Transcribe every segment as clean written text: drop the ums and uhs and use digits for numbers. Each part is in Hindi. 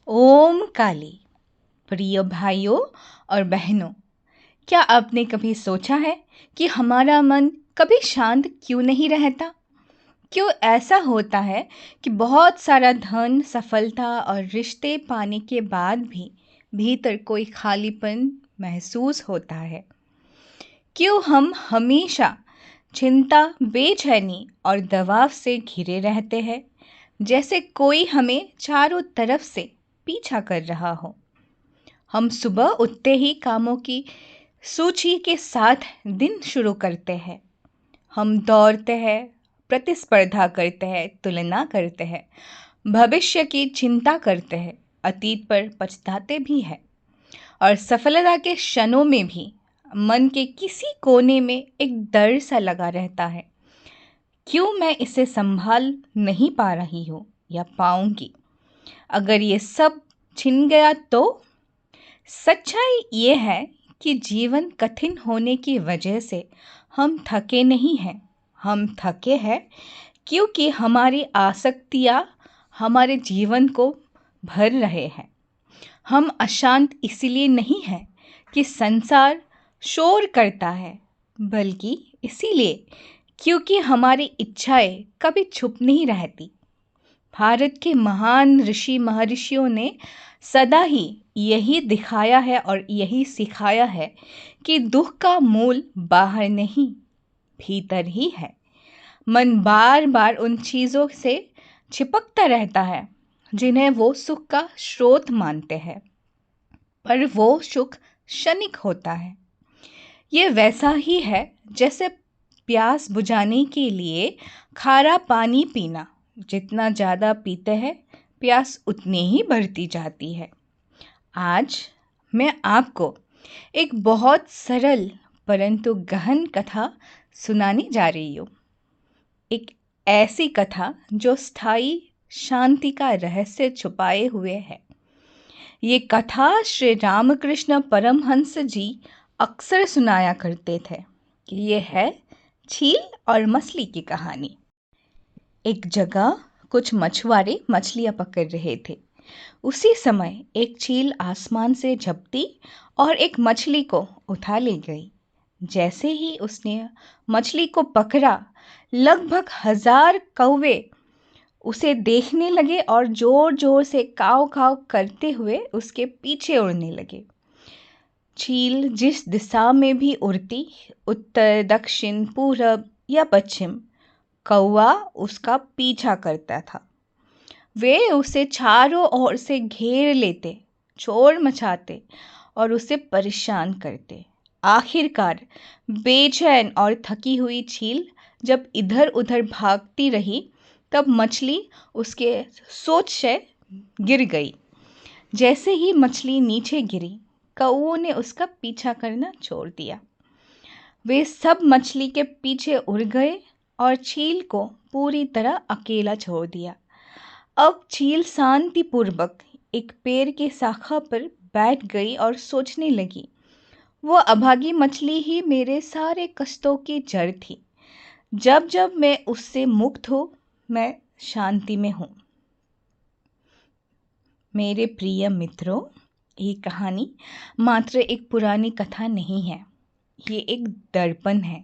ओम काली। प्रिय भाइयों और बहनों, क्या आपने कभी सोचा है कि हमारा मन कभी शांत क्यों नहीं रहता? क्यों ऐसा होता है कि बहुत सारा धन, सफलता और रिश्ते पाने के बाद भी भीतर कोई खालीपन महसूस होता है? क्यों हम हमेशा चिंता, बेचैनी और दबाव से घिरे रहते हैं, जैसे कोई हमें चारों तरफ से पीछा कर रहा हो? हम सुबह उठते ही कामों की सूची के साथ दिन शुरू करते हैं। हम दौड़ते हैं, प्रतिस्पर्धा करते हैं, तुलना करते हैं, भविष्य की चिंता करते हैं, अतीत पर पछताते भी हैं और सफलता के क्षणों में भी मन के किसी कोने में एक डर सा लगा रहता है। क्यों मैं इसे संभाल नहीं पा रही हूँ या पाऊंगी? अगर ये सब छिन गया तो? सच्चाई ये है कि जीवन कठिन होने की वजह से हम थके नहीं हैं। हम थके हैं क्योंकि हमारी आसक्तियाँ हमारे जीवन को भर रहे हैं। हम अशांत इसलिए नहीं हैं कि संसार शोर करता है, बल्कि इसीलिए क्योंकि हमारी इच्छाएं कभी छुप नहीं रहती। भारत के महान ऋषि महर्षियों ने सदा ही यही दिखाया है और यही सिखाया है कि दुख का मूल बाहर नहीं, भीतर ही है। मन बार बार उन चीज़ों से चिपकता रहता है जिन्हें वो सुख का स्रोत मानते हैं, पर वो सुख क्षणिक होता है। ये वैसा ही है जैसे प्यास बुझाने के लिए खारा पानी पीना। जितना ज़्यादा पीते हैं, प्यास उतनी ही बढ़ती जाती है। आज मैं आपको एक बहुत सरल परंतु गहन कथा सुनाने जा रही हूँ। एक ऐसी कथा जो स्थायी शांति का रहस्य छुपाए हुए है। ये कथा श्री रामकृष्ण परमहंस जी अक्सर सुनाया करते थे। ये है चील और मछली की कहानी। एक जगह कुछ मछुआरे मछलियां पकड़ रहे थे। उसी समय एक चील आसमान से झपटी और एक मछली को उठा ले गई। जैसे ही उसने मछली को पकड़ा, लगभग 1000 कौवे उसे देखने लगे और जोर जोर से काव काव करते हुए उसके पीछे उड़ने लगे। चील जिस दिशा में भी उड़ती, उत्तर, दक्षिण, पूरब या पश्चिम, कौवा उसका पीछा करता था। वे उसे चारों ओर से घेर लेते, शोर मचाते और उसे परेशान करते। आखिरकार बेचैन और थकी हुई चील जब इधर उधर भागती रही, तब मछली उसके सोच से गिर गई। जैसे ही मछली नीचे गिरी, कौओं ने उसका पीछा करना छोड़ दिया। वे सब मछली के पीछे उड़ गए और चील को पूरी तरह अकेला छोड़ दिया। अब चील शांतिपूर्वक एक पेड़ की शाखा पर बैठ गई और सोचने लगी, वो अभागी मछली ही मेरे सारे कष्टों की जड़ थी। जब जब मैं उससे मुक्त हूँ, मैं शांति में हूँ। मेरे प्रिय मित्रों, ये कहानी मात्र एक पुरानी कथा नहीं है। ये एक दर्पण है।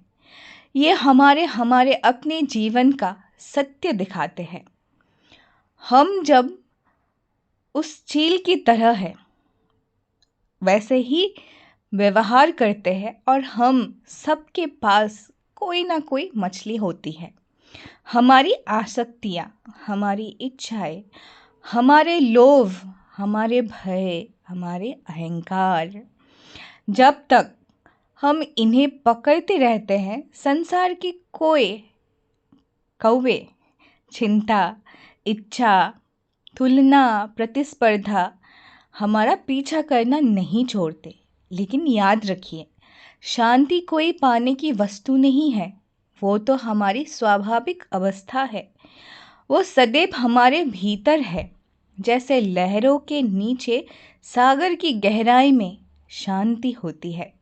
ये हमारे अपने जीवन का सत्य दिखाते हैं। हम जब उस चील की तरह है वैसे ही व्यवहार करते हैं और हम सबके पास कोई ना कोई मछली होती है। हमारी आसक्तियाँ, हमारी इच्छाएं, हमारे लोभ, हमारे भय, हमारे अहंकार, जब तक हम इन्हें पकड़ते रहते हैं, संसार की कोई कौवे चिंता, इच्छा, तुलना, प्रतिस्पर्धा हमारा पीछा करना नहीं छोड़ते। लेकिन याद रखिए, शांति कोई पाने की वस्तु नहीं है। वो तो हमारी स्वाभाविक अवस्था है। वो सदैव हमारे भीतर है। जैसे लहरों के नीचे सागर की गहराई में शांति होती है,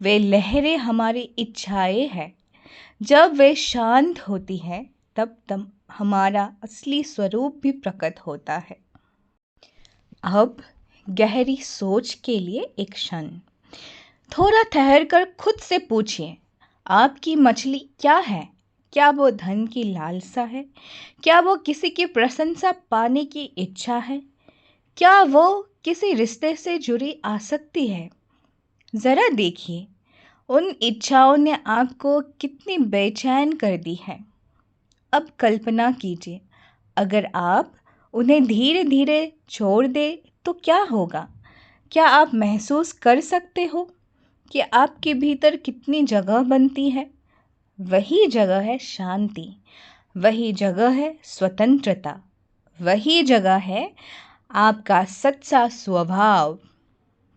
वे लहरें हमारी इच्छाएं हैं। जब वे शांत होती हैं, तब हमारा असली स्वरूप भी प्रकट होता है। अब गहरी सोच के लिए एक क्षण थोड़ा ठहर कर खुद से पूछिए, आपकी मछली क्या है? क्या वो धन की लालसा है? क्या वो किसी की प्रशंसा पाने की इच्छा है? क्या वो किसी रिश्ते से जुड़ी आसक्ति है? ज़रा देखिए, उन इच्छाओं ने आपको कितनी बेचैन कर दी है। अब कल्पना कीजिए, अगर आप उन्हें धीरे धीरे छोड़ दें तो क्या होगा? क्या आप महसूस कर सकते हो कि आपके भीतर कितनी जगह बनती है? वही जगह है शांति, वही जगह है स्वतंत्रता, वही जगह है आपका सच्चा स्वभाव।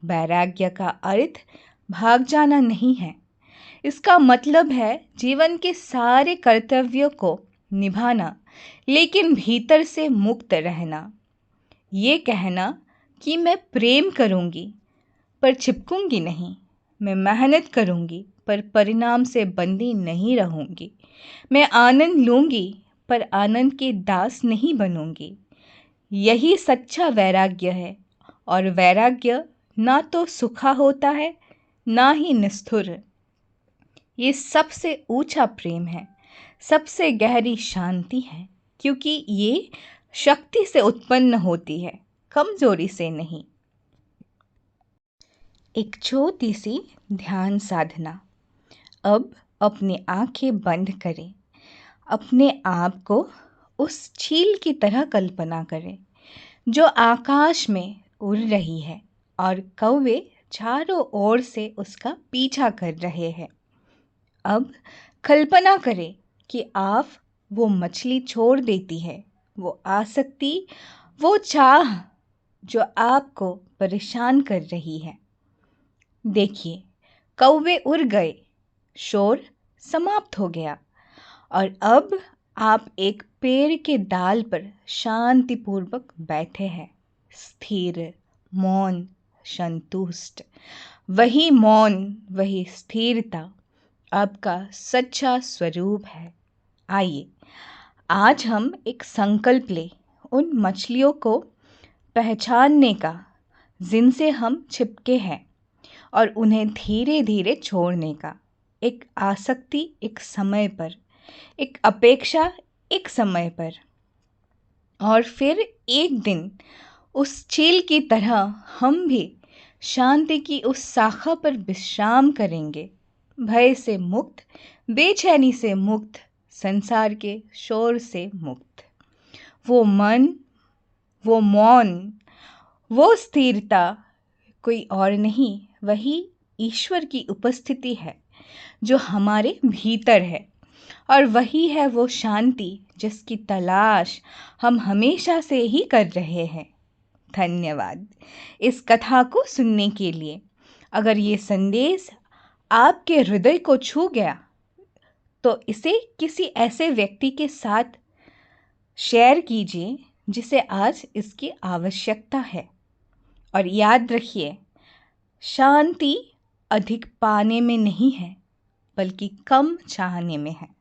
वैराग्य का अर्थ भाग जाना नहीं है। इसका मतलब है जीवन के सारे कर्तव्यों को निभाना, लेकिन भीतर से मुक्त रहना। ये कहना कि मैं प्रेम करूंगी पर चिपकूंगी नहीं, मैं मेहनत करूंगी पर परिणाम से बंधी नहीं रहूंगी, मैं आनंद लूंगी पर आनंद के दास नहीं बनूंगी। यही सच्चा वैराग्य है। और वैराग्य ना तो सूखा होता है, ना ही निष्ठुर। ये सबसे ऊंचा प्रेम है, सबसे गहरी शांति है, क्योंकि ये शक्ति से उत्पन्न होती है, कमजोरी से नहीं। एक छोटी सी ध्यान साधना। अब अपनी आंखें बंद करें। अपने आप को उस चील की तरह कल्पना करें जो आकाश में उड़ रही है और कौवे चारों ओर से उसका पीछा कर रहे हैं। अब कल्पना करें कि आप वो मछली छोड़ देती है, वो आसक्ति, वो चाह जो आपको परेशान कर रही है। देखिए, कौवे उड़ गए, शोर समाप्त हो गया और अब आप एक पेड़ के डाल पर शांतिपूर्वक बैठे हैं, स्थिर, मौन, संतुष्ट। वही मौन, वही स्थिरता आपका सच्चा स्वरूप है। आइए, आज हम एक संकल्प लें उन मछलियों को पहचानने का जिनसे हम चिपके हैं और उन्हें धीरे धीरे छोड़ने का। एक आसक्ति एक समय पर, एक अपेक्षा एक समय पर, और फिर एक दिन उस चील की तरह हम भी शांति की उस शाखा पर विश्राम करेंगे, भय से मुक्त, बेचैनी से मुक्त, संसार के शोर से मुक्त। वो मन, वो मौन, वो स्थिरता कोई और नहीं, वही ईश्वर की उपस्थिति है जो हमारे भीतर है। और वही है वो शांति जिसकी तलाश हम हमेशा से ही कर रहे हैं। धन्यवाद इस कथा को सुनने के लिए। अगर ये संदेश आपके हृदय को छू गया तो इसे किसी ऐसे व्यक्ति के साथ शेयर कीजिए जिसे आज इसकी आवश्यकता है। और याद रखिए, शांति अधिक पाने में नहीं है, बल्कि कम चाहने में है।